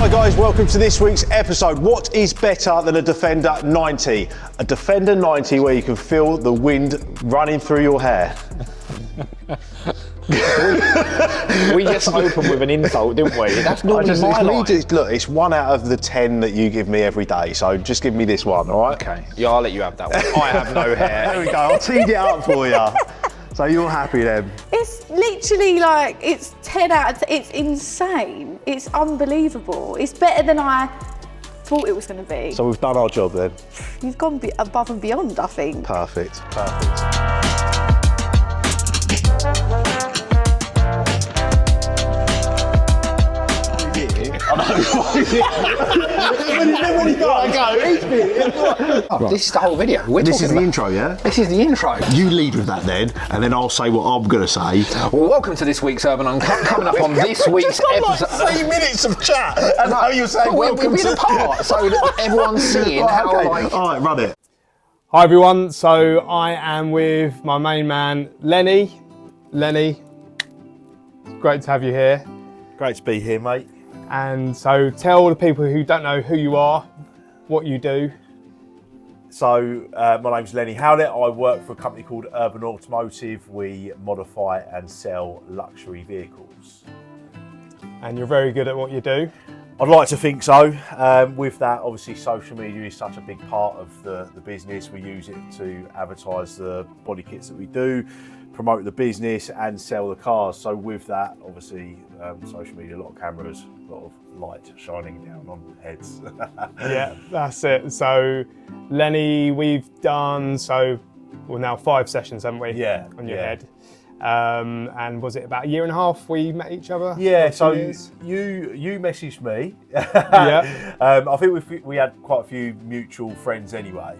Hi guys, welcome to this week's episode. What is better than a Defender 90? A Defender 90 where you can feel the wind running through your hair. we just opened with an insult, didn't we? That's normally my line. Look, it's 1 out of the 10 that you give me every day, so just give me this one, all right? Okay, yeah, I'll let you have that one. I have no hair. There we go, I'll teed it up for you. So you're happy then? It's literally like, it's 10 out of 10. It's insane. It's unbelievable. It's better than I thought it was going to be. So we've done our job then? You've gone above and beyond, I think. Perfect. This is the whole video. This is the intro, yeah? This is the intro. You lead with that then, and then I'll say what I'm going to say. Well, welcome to this week's Urban Uncut. Coming up on this week's episode. Like 3 minutes of chat, and now you're saying welcome we're to apart, so that everyone's seeing how like. All right, run it. Hi everyone, so I am with my main man, Lenny. Lenny, it's great to have you here. Great to be here, mate. And so tell the people who don't know who you are, what you do. So my name's Lenny Howlett. I work for a company called Urban Automotive. We modify and sell luxury vehicles. And you're very good at what you do. I'd like to think so. With that, obviously social media is such a big part of the business. We use it to advertise the body kits that we do, promote the business and sell the cars. So with that, obviously social media, a lot of cameras, a lot of light shining down on heads. Yeah, that's it. So Lenny, we've done, now 5 sessions, haven't we? Yeah. On your head. And was it about a year and a half we met each other? Yeah, so years? you messaged me. Yeah. I think we had quite a few mutual friends anyway.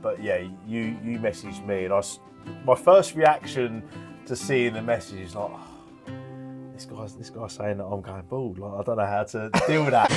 But yeah, you messaged me, and my first reaction to seeing the message is like, oh, this guy's saying that I'm going bald. Like, I don't know how to deal with that.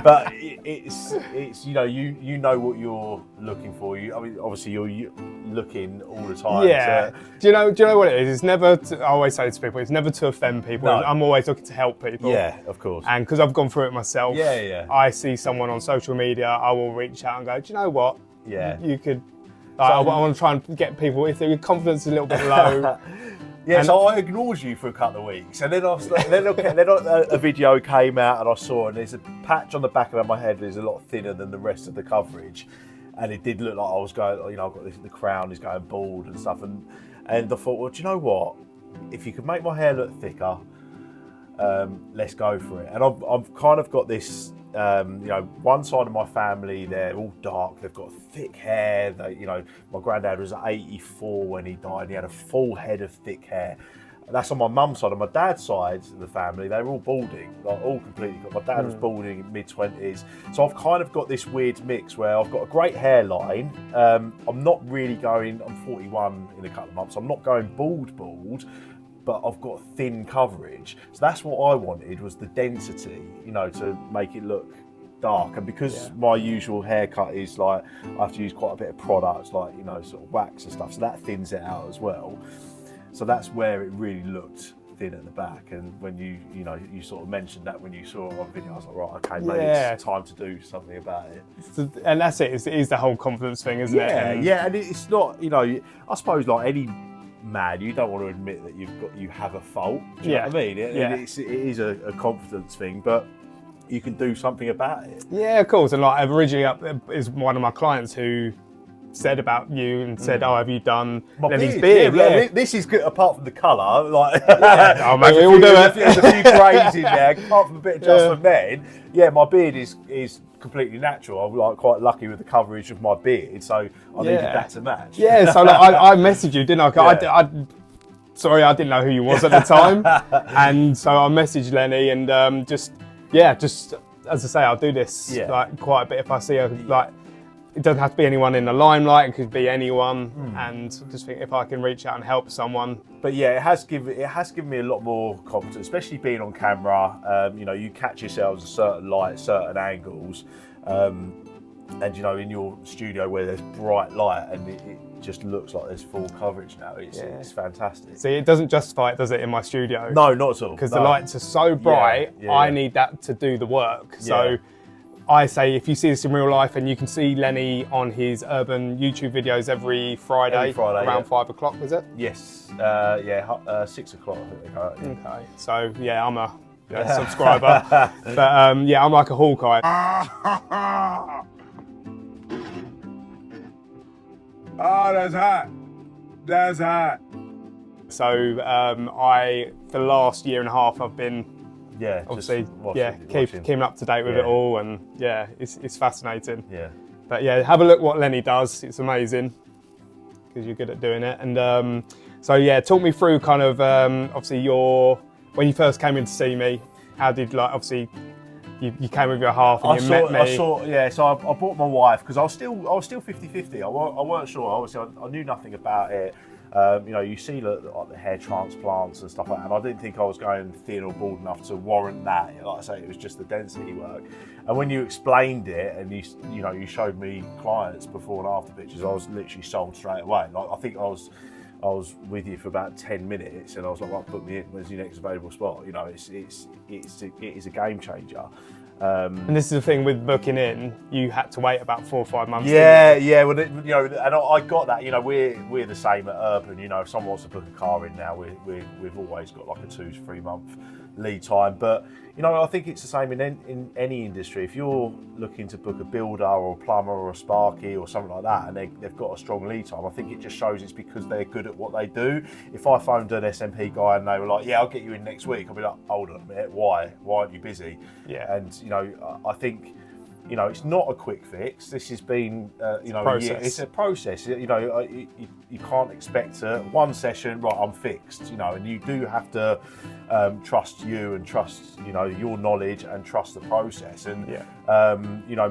But it's you know what you're looking for. I mean, obviously you're looking all the time. Yeah. So. Do you know what it is? It's never. I always say to people, it's never to offend people. No. I'm always looking to help people. Yeah, of course. And because I've gone through it myself. Yeah. I see someone on social media, I will reach out and go, do you know what? Yeah. You could. I want to try and get people, if their confidence is a little bit low. Yeah, so I ignored you for a couple of weeks, and then a video came out, and I saw, and there's a patch on the back of my head that is a lot thinner than the rest of the coverage, and it did look like I was going, I've got the crown is going bald and stuff, and I thought, well, do you know what? If you could make my hair look thicker, let's go for it. And I've kind of got this. One side of my family, they're all dark, they've got thick hair. My granddad was 84 when he died, he had a full head of thick hair. That's on my mum's side. On my dad's side of the family, they were all balding, like all completely. My dad was balding in mid-20s. So I've kind of got this weird mix where I've got a great hairline. I'm not really going, I'm 41 in a couple of months, I'm not going bald, but I've got thin coverage. So that's what I wanted, was the density, to make it look dark. And because my usual haircut is like, I have to use quite a bit of products, like, sort of wax and stuff, so that thins it out as well. So that's where it really looked thin at the back. And when you sort of mentioned that when you saw it on video, I was like, right, okay, maybe it's time to do something about it. And that's it. It is the whole confidence thing, isn't it? And it's not, I suppose like any man, you don't want to admit that you have a fault. Do you know what I mean? It is a confidence thing, but you can do something about it. Yeah, of course. And like originally is one of my clients who said about you and said, "Oh, have you done Lenny's beard?" Yeah. This is good, apart from the colour. Like, oh, mate, we all do it. There's a few greys in there, apart from a bit of just for men. Yeah, my beard is completely natural. I'm like quite lucky with the coverage of my beard, so I needed that to match. Yeah, so like, I messaged you, didn't I? Sorry, I didn't know who you was at the time, and so I messaged Lenny and just as I say, I'll do this like quite a bit if I see her like. It doesn't have to be anyone in the limelight, it could be anyone, and just think if I can reach out and help someone. But yeah, it has given me a lot more confidence, especially being on camera. You catch yourselves at certain light, certain angles, and in your studio where there's bright light, and it just looks like there's full coverage now. It's fantastic. See, it doesn't justify it, does it, in my studio? No, not at all. Because the lights are so bright, I need that to do the work. So I say, if you see this in real life, and you can see Lenny on his urban YouTube videos every Friday around 5 o'clock, was it? Yes, 6 o'clock I think they go out. Okay, so yeah, I'm a subscriber. But yeah, I'm like a Hawkeye. Oh, that's hot. That's hot. So I, for the last year and a half, I've been obviously keeping up to date with it all, and yeah, it's fascinating. Yeah. But yeah, have a look what Lenny does. It's amazing because you're good at doing it. And so yeah, talk me through kind of obviously when you first came in to see me. How did obviously you came with your half and met me? So I brought my wife because I was still 50-50. I weren't sure. Obviously, I knew nothing about it. You see like the hair transplants and stuff like that, and I didn't think I was going thin or bald enough to warrant that. Like I say, it was just the density work. And when you explained it and you showed me clients before and after pictures, I was literally sold straight away. Like I think I was with you for about 10 minutes, and I was like, right, book me in. Where's your next available spot? It is a game changer. And this is the thing with booking in, you had to wait about 4 or 5 months. Yeah. Well, and I got that. We're the same at Urban. If someone wants to book a car in now, we've always got like a 2 to 3 month lead time. But I think it's the same in any industry. If you're looking to book a builder or a plumber or a sparky or something like that, and they've got a strong lead time, I think it just shows it's because they're good at what they do. If I phoned an SMP guy and they were like, "Yeah, I'll get you in next week," I'll be like, "Hold on a minute, why? Why aren't you busy?" Yeah. And I think it's not a quick fix. This has been, it's a process. You can't expect one session, right, I'm fixed, and you do have to trust you and trust, your knowledge and trust the process. And,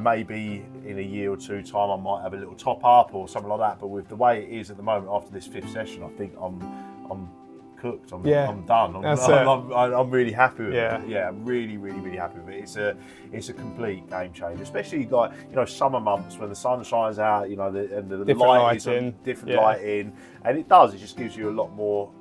maybe in a year or 2 time, I might have a little top up or something like that. But with the way it is at the moment, after this 5th session, I think I'm cooked. I'm done. I'm really happy with it. Yeah, I'm really, really, really happy with it. It's a complete game changer, especially like summer months when the sun shines out. The light is different lighting, and it just gives you a lot more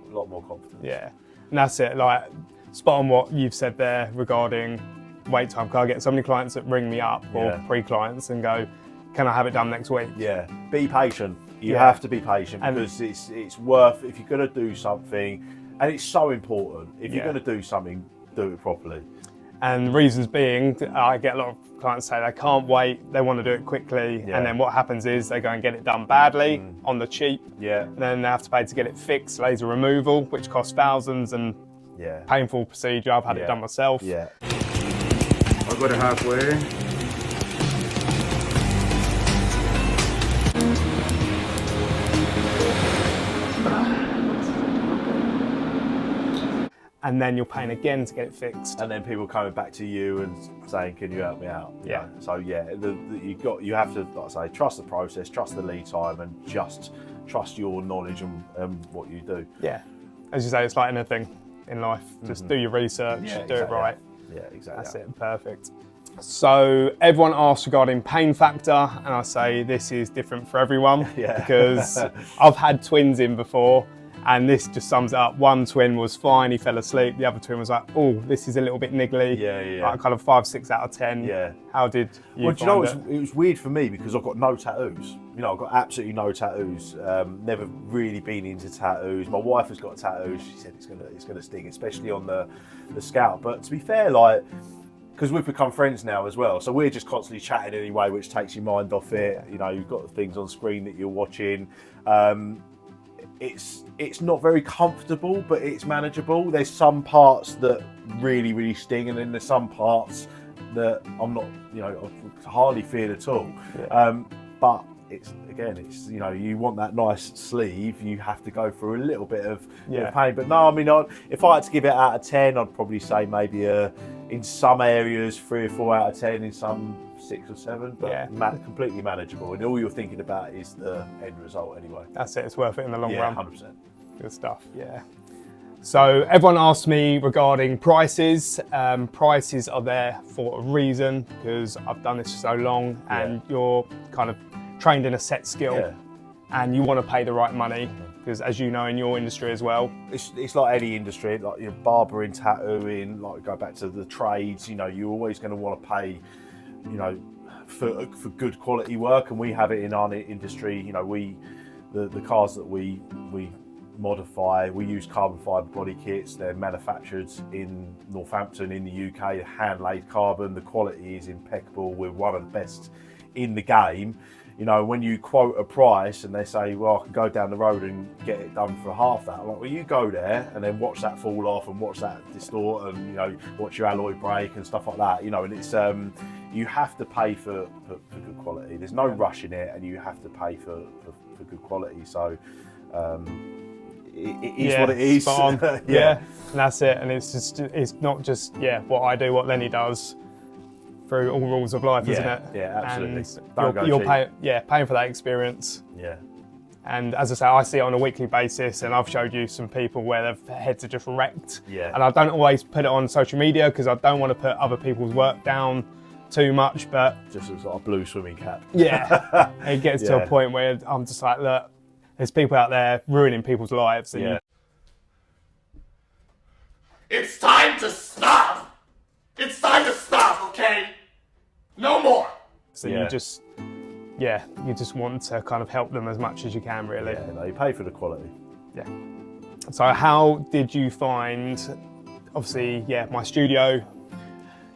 confidence. Yeah, and that's it. Like spot on what you've said there regarding wait time. Because I get so many clients that ring me up or pre-clients and go, "Can I have it done next week?" Yeah, be patient. You have to be patient because it's worth, if you're going to do something, and it's so important, if you're going to do something, do it properly. And the reasons being, I get a lot of clients say they can't wait, they want to do it quickly, and then what happens is they go and get it done badly on the cheap, and then they have to pay to get it fixed, laser removal, which costs thousands, and painful procedure. I've had it done myself. I'll go to halfway. And then you're paying again to get it fixed. And then people coming back to you and saying, "Can you help me out?" Yeah. So you have to, like I say, trust the process, trust the lead time, and just trust your knowledge and what you do. Yeah. As you say, it's like anything in life. Just do your research, do it right. Yeah, exactly. That's it. Perfect. So everyone asks regarding pain factor, and I say this is different for everyone because I've had twins in before. And this just sums it up. One twin was fine, he fell asleep. The other twin was like, "Oh, this is a little bit niggly." Like kind of 5, 6 out of 10. Yeah. How did you find it? It was weird for me because I've got no tattoos. I've got absolutely no tattoos. Never really been into tattoos. My wife has got tattoos. She said it's gonna sting, especially on the scalp. But to be fair, like, because we've become friends now as well, so we're just constantly chatting anyway, which takes your mind off it. You've got things on screen that you're watching. It's not very comfortable, but it's manageable. There's some parts that really, really sting, and then there's some parts that I'm not, I hardly feel at all. But it's you want that nice sleeve, you have to go through a little bit of pain. But no, I mean, if I had to give it out of 10, I'd probably say maybe in some areas 3 or 4 out of 10, in some 6 or 7, but completely manageable. And all you're thinking about is the end result anyway. That's it. It's worth it in the long run. 100%. Good stuff. Yeah. So everyone asked me regarding prices. Prices are there for a reason because I've done this for so long, and you're kind of trained in a set skill. and you want to pay the right money, because as you know in your industry as well, it's like any industry, like your barbering, tattooing, like go back to the trades, you know, you're always going to want to pay, you know, for good quality work, and we have it in our industry. You know, the cars that we modify, we use carbon fibre body kits. They're manufactured in Northampton in the UK, hand laid carbon. The quality is impeccable. We're one of the best in the game. You know, when you quote a price and they say, well, I can go down the road and get it done for half that, I'm like, well, you go there and then watch that fall off and watch that distort, and, you know, watch your alloy break and stuff like that, you know. And it's you have to pay for good quality. There's no rush in it, and you have to pay for good quality. So it is what it is. Spot on. Yeah, and that's it. And it's not just what I do, what Lenny does, through all rules of life, isn't it? Yeah, absolutely. And you're paying for that experience. Yeah. And as I say, I see it on a weekly basis, and I've showed you some people where their heads are just wrecked. Yeah. And I don't always put it on social media because I don't want to put other people's work down too much, but just looks like a blue swimming cap. Yeah, it gets to a point where I'm just like, look, there's people out there ruining people's lives. And It's time to stop! It's time to stop, okay? No more! So you just want to kind of help them as much as you can, really. Yeah, no, you pay for the quality. Yeah. So how did you find, obviously, my studio?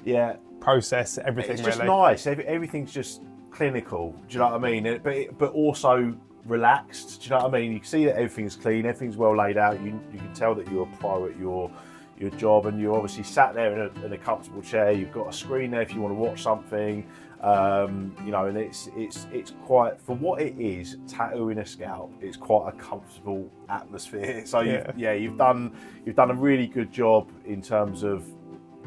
Yeah. Process, everything, it's just really. nice. Everything's just clinical. Do you know what I mean? But also relaxed. Do you know what I mean? You can see that everything's clean, everything's well laid out. You can tell that you're a pro at your job, and you're obviously sat there in a comfortable chair. You've got a screen there if you want to watch something. You know, and it's quite, for what it is, tattooing a scalp, it's quite a comfortable atmosphere. So you've done a really good job in terms of,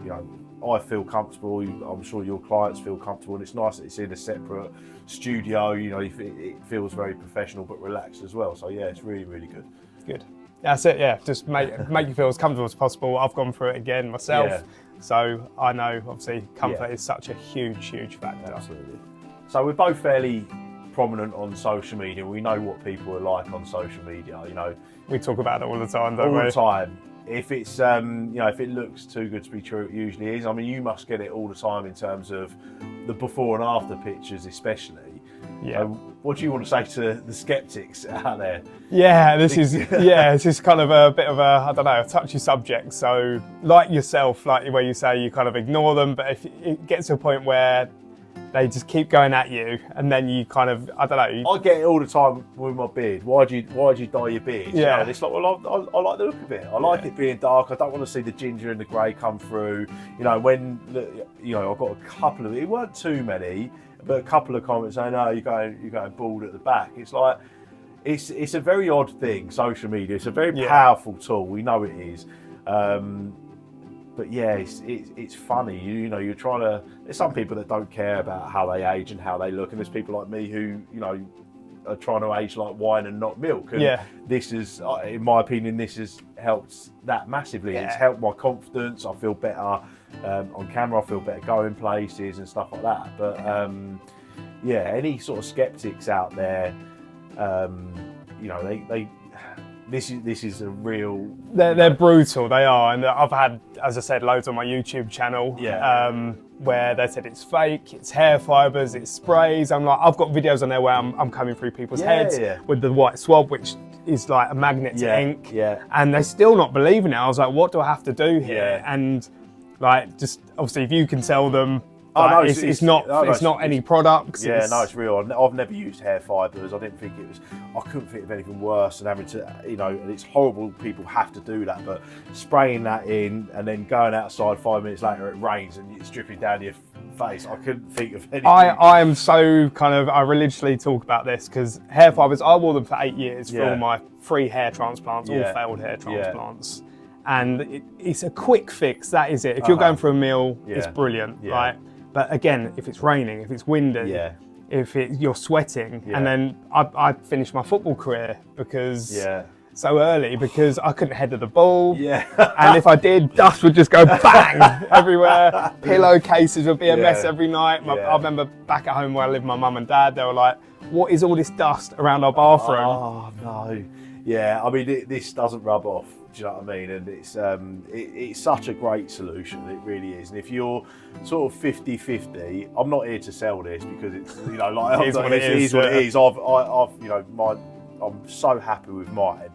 you know, I feel comfortable. I'm sure your clients feel comfortable, and it's nice that it's in a separate studio. You know, it feels very professional but relaxed as well. So yeah, it's really, really good. Good. That's it. Yeah, just make you feel as comfortable as possible. I've gone through it again myself, so I know obviously comfort is such a huge factor. Absolutely. So we're both fairly prominent on social media. We know what people are like on social media. You know, we talk about it all the time, don't we? All the time. If it's you know, if it looks too good to be true, it usually is. I mean, you must get it all the time in terms of the before and after pictures, especially. Yeah. What do you want to say to the skeptics out there? Yeah, this is kind of a bit of a a touchy subject. So, like yourself, like where you say you kind of ignore them, but if it gets to a point where they just keep going at you, and then you kind of, I get it all the time with my beard. Why'd you dye your beard? Yeah. You know, and it's like, well, I like the look of it. I like it being dark. I don't want to see the ginger and the grey come through. You know, I've got a couple of, it weren't too many, but a couple of comments saying, no, you're going bald at the back. It's like, it's a very odd thing, social media. It's a very powerful tool. We know it is. But yeah, it's funny. You know, you're trying to. There's some people that don't care about how they age and how they look, and there's people like me who, you know, are trying to age like wine and not milk. And this is, in my opinion, this has helped that massively. It's helped my confidence. I feel better on camera. I feel better going places and stuff like that. But any sort of skeptics out there, you know, they. This is a real. They're brutal. They are, and I've had, as I said, loads on my YouTube channel. Where they said it's fake, it's hair fibres, it's sprays. I'm like, I've got videos on there where I'm coming through people's heads with the white swab, which is like a magnet to ink. And they're still not believing it. I was like, what do I have to do here? And like, just obviously, if you can tell them. It's not any products. Yeah, no, it's real. I've never used hair fibres. I didn't think it was. I couldn't think of anything worse than having to, you know. And it's horrible. People have to do that, but spraying that in and then going outside 5 minutes later, it rains and it's dripping down your face. I couldn't think of anything. I am so kind of. I religiously talk about this because hair fibres. I wore them for 8 years for all my free hair transplants, all failed hair transplants. And it's a quick fix. That is it. If you're going for a meal, it's brilliant, right? But again, if it's raining, if it's windy, if you're sweating, and then I finished my football career because so early because I couldn't header the ball, and if I did, dust would just go bang everywhere. Pillowcases would be a mess every night. I remember back at home where I lived with my mum and dad, they were like, what is all this dust around our bathroom? Oh no, yeah. I mean, this doesn't rub off. Do you know what I mean? And it's such a great solution. It really is. And if you're sort of 50-50, I'm not here to sell this because it's like It is what it is. I'm so happy with mine.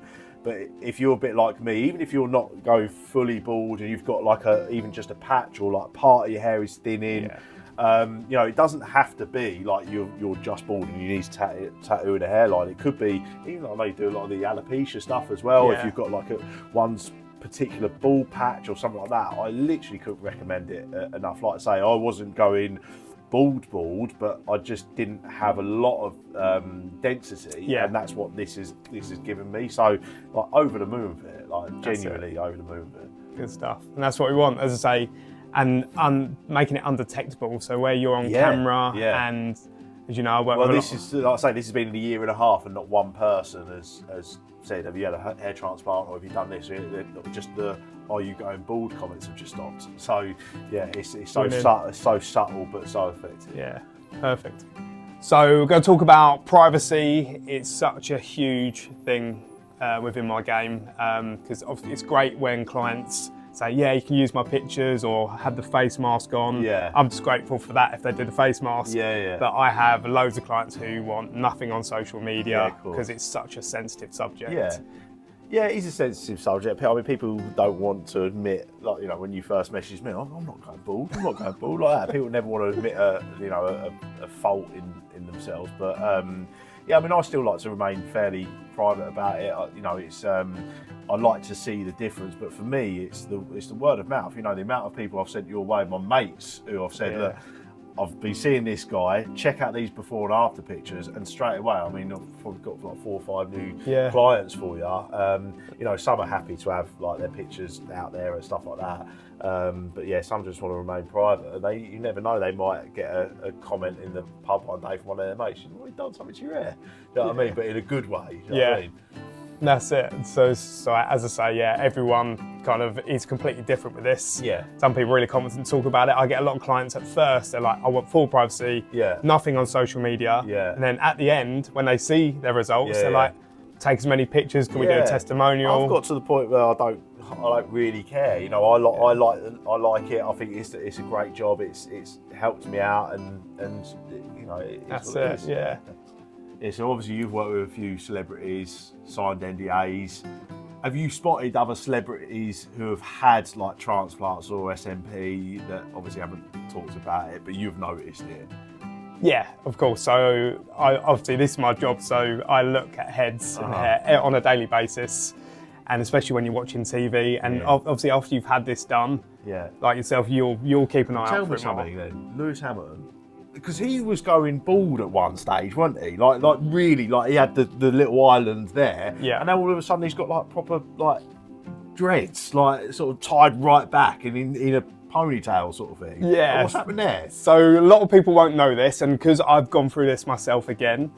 But if you're a bit like me, even if you're not going fully bald and you've got like even just a patch or like part of your hair is thinning. Yeah. It doesn't have to be like you're just bald and you need to tattoo in a hairline. It could be, even though I know you do a lot of the alopecia stuff as well. Yeah. If you've got like one particular bald patch or something like that, I literally couldn't recommend it enough. Like I say, I wasn't going bald, but I just didn't have a lot of density, Yeah. and that's what this is given me. So like over the moon with it, like genuinely over the moon with it. Good stuff. And that's what we want, as I say, and making it undetectable. So where you're on camera, and as you know, I work with this is, like I say, this has been a year and a half, and not one person has said, "Have you had a hair transplant, or have you done this?" Just "Are you going bald?" comments have just stopped. So yeah, it's so subtle but so effective. Yeah, perfect. So we're going to talk about privacy. It's such a huge thing within my game because obviously it's great when clients say, yeah, you can use my pictures or have the face mask on. Yeah. I'm just grateful for that if they do the face mask. Yeah. But I have loads of clients who want nothing on social media because it's such a sensitive subject. Yeah, it is a sensitive subject. I mean, people don't want to admit, like, when you first message me, I'm not going bald. I'm not going bald like that. People never want to admit a fault in themselves. But yeah, I mean, I still like to remain fairly private about it. I like to see the difference, but for me, it's the word of mouth. The amount of people I've sent your way, my mates who I've said, look, I've been seeing this guy, check out these before and after pictures, and straight away, I mean, I've probably got like 4 or 5 new clients for you. Some are happy to have like their pictures out there and stuff like that. But yeah, some just want to remain private. And you never know, they might get a comment in the pub one day from one of their mates. Well, you've done something to your hair. You know what I mean? But in a good way. You know what I mean? That's it. So as I say, everyone kind of is completely different with this. Yeah. Some people are really confident to talk about it. I get a lot of clients at first, they're like, I want full privacy, nothing on social media. Yeah. And then at the end, when they see their results, they're like, take as many pictures, can we do a testimonial? I've got to the point where I don't really care. I like it. I think it's a great job. It's helped me out, and that's it. Yeah. Yeah, so obviously you've worked with a few celebrities, signed NDAs. Have you spotted other celebrities who have had like transplants or SMP that obviously haven't talked about it, but you've noticed it? Yeah, of course. So obviously this is my job, so I look at heads and hair on a daily basis, and especially when you're watching TV, and obviously after you've had this done, like yourself, you'll keep an eye out for it. Tell me something then, Lewis Hamilton. Because he was going bald at one stage, wasn't he? Like really, like he had the little island there. Yeah. And then all of a sudden he's got like proper like dreads, like sort of tied right back and in a ponytail sort of thing. Yeah. What's happened there? So a lot of people won't know this, and because I've gone through this myself again.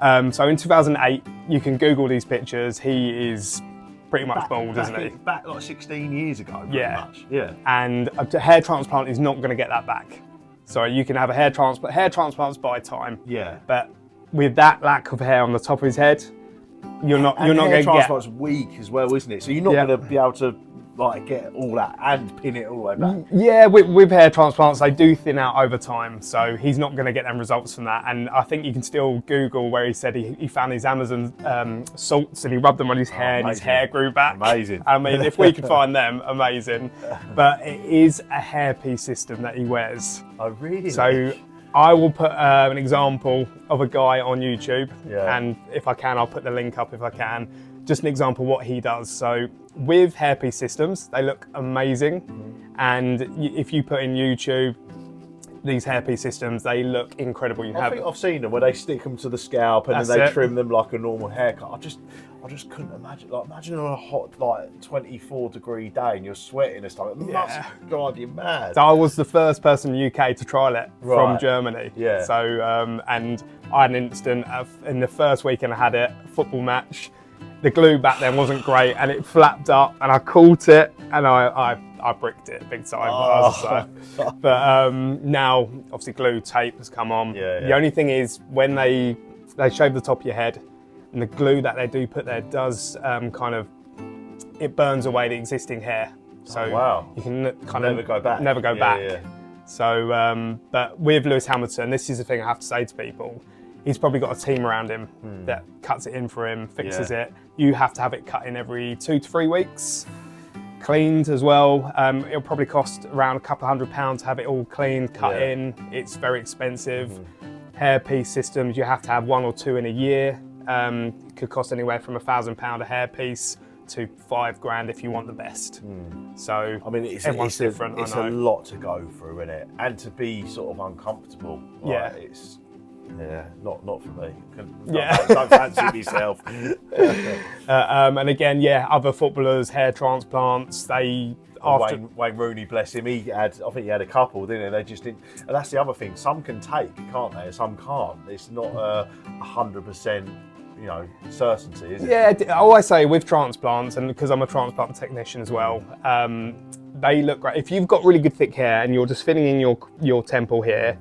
So in 2008, you can Google these pictures. He is pretty much bald, isn't he? Back like 16 years ago, pretty much. Yeah. And a hair transplant is not going to get that back. So you can have a hair transplant. Hair transplants buy time. Yeah. But with that lack of hair on the top of his head, you're not going to get. Hair transplant's weak as well, isn't it? So you're not going to be able to like get all that and pin it all the way back. Yeah, with hair transplants, they do thin out over time. So he's not going to get them results from that. And I think you can still Google where he said he found these Amazon salts and he rubbed them on his hair and his hair grew back. Amazing. I mean, if we could find them, amazing. But it is a hairpiece system that he wears. Oh, really? So I will put an example of a guy on YouTube, and if I can, I'll put the link up if I can. Just an example of what he does. So with hairpiece systems, they look amazing. And if you put in YouTube, these hairpiece systems, they look incredible. I think I've seen them where they stick them to the scalp and then they trim them like a normal haircut. I just couldn't imagine. Like, imagine on a hot, like 24-degree day and you're sweating and stuff. It must drive you mad. So I was the first person in the UK to trial it from Germany. Yeah. So and I had an incident in the first weekend I had it, a football match. The glue back then wasn't great and it flapped up and I caught it and I bricked it big time. But now obviously glue tape has come on. The only thing is when they they shave the top of your head, and the glue that they do put there does it burns away the existing hair. So you can kind of never go back. Never go back. Yeah. So, but with Lewis Hamilton, this is the thing I have to say to people. He's probably got a team around him that cuts it in for him, fixes it. You have to have it cut in every 2 to 3 weeks, cleaned as well. It'll probably cost around a couple of £100 to have it all cleaned, cut in. It's very expensive. Hairpiece systems, you have to have 1 or 2 in a year. It could cost anywhere from £1,000 a hairpiece to $5,000 if you want the best. So I mean, it's everyone's different. It's a lot to go through, isn't it? And to be sort of uncomfortable. Like, it's not for me. Don't fancy myself. And again, other footballers, hair transplants. Wayne Rooney, bless him, I think he had a couple, didn't he? They just didn't. And that's the other thing. Some can take, can't they? Some can't. It's not 100%. Certainty, is it? Yeah, I always say with transplants, and because I'm a transplant technician as well, they look great. If you've got really good thick hair and you're just filling in your temple here,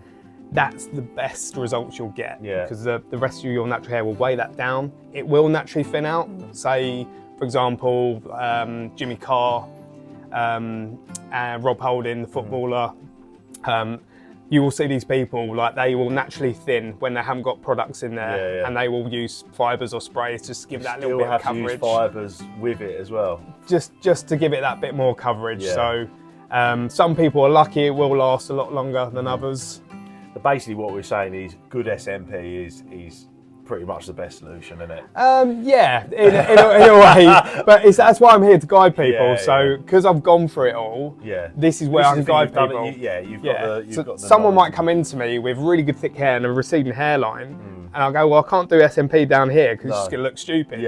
that's the best results you'll get. Yeah. Because the rest of your natural hair will weigh that down. It will naturally thin out. Say, for example, Jimmy Carr, and Rob Holding, the footballer. You will see these people, like they will naturally thin when they haven't got products in there, and they will use fibres or sprays just to give that little bit of coverage. To use fibres with it as well. Just to give it that bit more coverage. So some people are lucky; it will last a lot longer than others. But basically, what we're saying is, good SMP is pretty much the best solution, isn't it? Yeah, in a way. But that's why I'm here to guide people. Because I've gone through it all, this is where I can guide people. You've got the someone might come into me with really good thick hair and a receding hairline, and I'll go, well, I can't do SMP down here because it's just going to look stupid.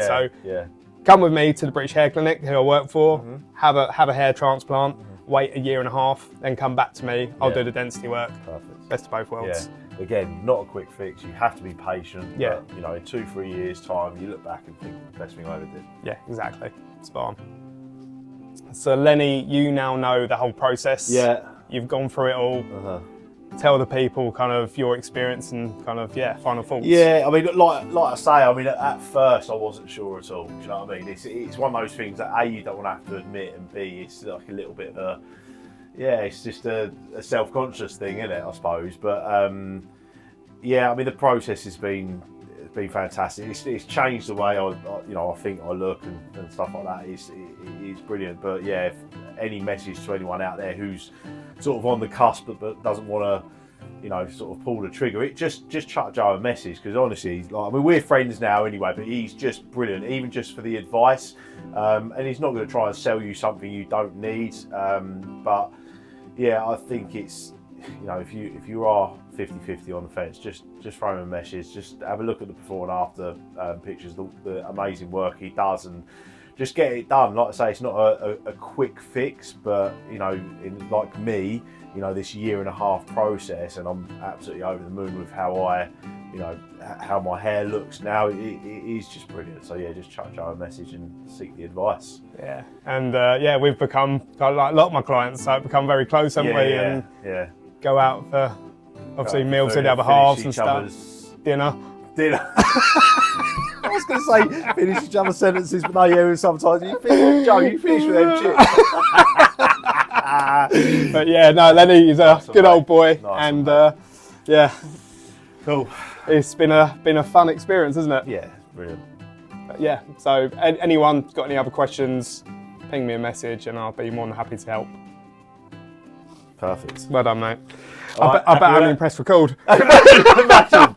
Come with me to the British Hair Clinic, who I work for, have a hair transplant, wait 1.5 years, then come back to me. I'll do the density work. Perfect. Best of both worlds. Again, not a quick fix. You have to be patient. Yeah. But, in 2-3 years' time, you look back and think the best thing I ever did. Yeah, exactly. Spot on. So Lenny, you now know the whole process. Yeah. You've gone through it all. Tell the people kind of your experience and kind of final thoughts. Yeah, I mean, like I say, I mean, at first I wasn't sure at all. Do you know what I mean? It's one of those things that A, you don't want to have to admit, and B, it's like a little bit of a. Yeah, it's just a self-conscious thing, isn't it, I suppose. But I mean, the process has been fantastic. It's changed the way I think I look and stuff like that. It's brilliant. But yeah, if any message to anyone out there who's sort of on the cusp but doesn't want to, sort of pull the trigger, just chuck Joe a message, because honestly, we're friends now anyway. But he's just brilliant, even just for the advice. And he's not going to try and sell you something you don't need. But yeah, I think it's, if you are 50-50 on the fence, just throw him a message, just have a look at the before and after pictures, the amazing work he does, and just get it done. Like I say, it's not a quick fix, but like me, this 1.5 year process, and I'm absolutely over the moon with how how my hair looks now. It is just brilliant. So yeah, just chuck Joe a message and seek the advice. Yeah, and we've become like a lot of my clients, so become very close, haven't we? And go out for obviously meals with the other halves and stuff. Dinner. I was going to say finish each other's sentences, but no, sometimes you finish, Joe, you finish with them chips. But yeah, no, Lenny is a good old boy, and cool. It's been a fun experience, isn't it? Yeah, brilliant. But yeah, so anyone got any other questions, ping me a message, and I'll be more than happy to help. Perfect. Well done, mate. I bet I'm impressed for cold. Imagine.